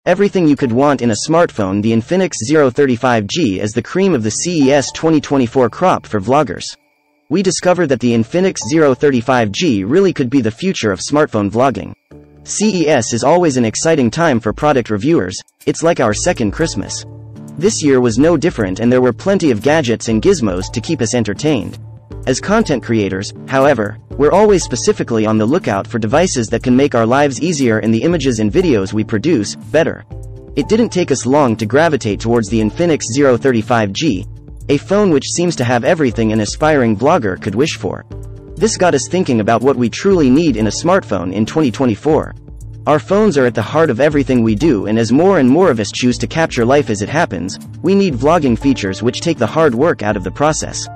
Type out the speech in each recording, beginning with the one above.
Everything you could want in a smartphone, the Infinix Zero 35G is the cream of the CES 2024 crop for vloggers. We discovered that the Infinix Zero 35G really could be the future of smartphone vlogging. CES is always an exciting time for product reviewers. It's like our second Christmas. This year was no different, and there were plenty of gadgets and gizmos to keep us entertained. As content creators, however, we're always specifically on the lookout for devices that can make our lives easier and the images and videos we produce better. It didn't take us long to gravitate towards the Infinix Zero 35G, a phone which seems to have everything an aspiring vlogger could wish for. This got us thinking about what we truly need in a smartphone in 2024. Our phones are at the heart of everything we do, and as more and more of us choose to capture life as it happens, we need vlogging features which take the hard work out of the process.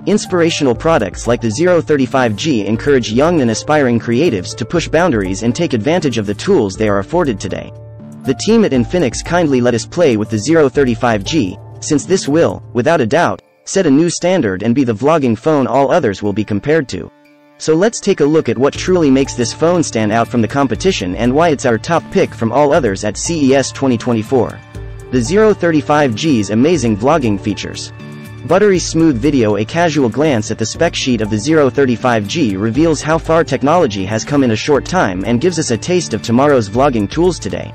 Inspirational products like the Zero 35G encourage young and aspiring creatives to push boundaries and take advantage of the tools they are afforded today. The team at Infinix kindly let us play with the Zero 35G, since this will, without a doubt, set a new standard and be the vlogging phone all others will be compared to. So let's take a look at what truly makes this phone stand out from the competition and why it's our top pick from all others at CES 2024. The Zero 35G's amazing vlogging features. Buttery smooth video. A casual glance at the spec sheet of the Zero 35G reveals how far technology has come in a short time and gives us a taste of tomorrow's vlogging tools today.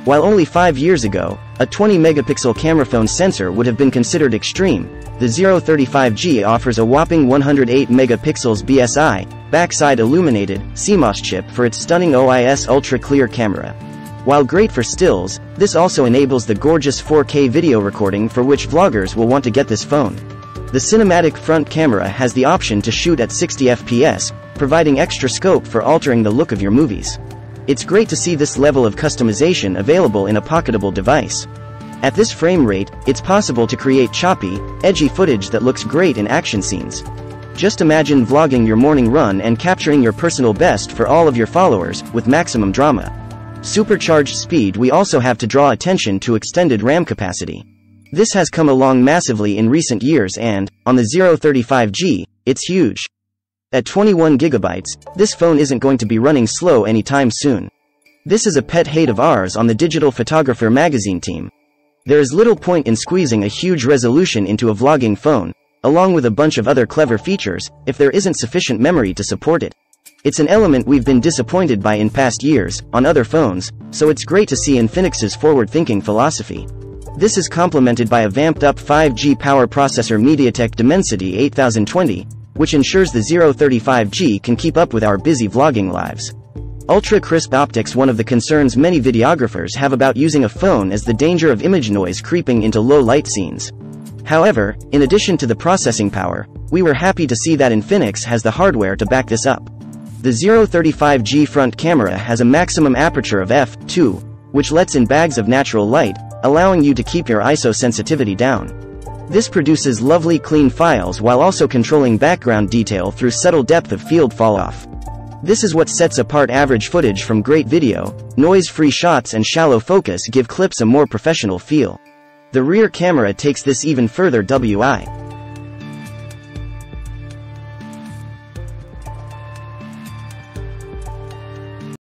While only 5 years ago, a 20-megapixel camera phone sensor would have been considered extreme, the Zero 35G offers a whopping 108 megapixels BSI, backside illuminated, CMOS chip for its stunning OIS ultra-clear camera. While great for stills, this also enables the gorgeous 4K video recording for which vloggers will want to get this phone. The cinematic front camera has the option to shoot at 60 FPS, providing extra scope for altering the look of your movies. It's great to see this level of customization available in a pocketable device. At this frame rate, it's possible to create choppy, edgy footage that looks great in action scenes. Just imagine vlogging your morning run and capturing your personal best for all of your followers, with maximum drama. Supercharged speed. We also have to draw attention to extended RAM capacity. This has come along massively in recent years, and, on the Zero 35G, it's huge. At 21 gigabytes, this phone isn't going to be running slow anytime soon. This is a pet hate of ours on the Digital Photographer magazine team. There is little point in squeezing a huge resolution into a vlogging phone, along with a bunch of other clever features, if there isn't sufficient memory to support it. It's an element we've been disappointed by in past years, on other phones, so it's great to see Infinix's forward-thinking philosophy. This is complemented by a vamped-up 5G power processor MediaTek Dimensity 8020, which ensures the Zero 35G can keep up with our busy vlogging lives. Ultra-crisp optics. One of the concerns many videographers have about using a phone is the danger of image noise creeping into low-light scenes. However, in addition to the processing power, we were happy to see that Infinix has the hardware to back this up. The Zero 35G front camera has a maximum aperture of f2, which lets in bags of natural light, allowing you to keep your ISO sensitivity down. This produces lovely clean files while also controlling background detail through subtle depth of field fall-off. This is what sets apart average footage from great video. Noise-free shots and shallow focus give clips a more professional feel. The rear camera takes this even further. WI.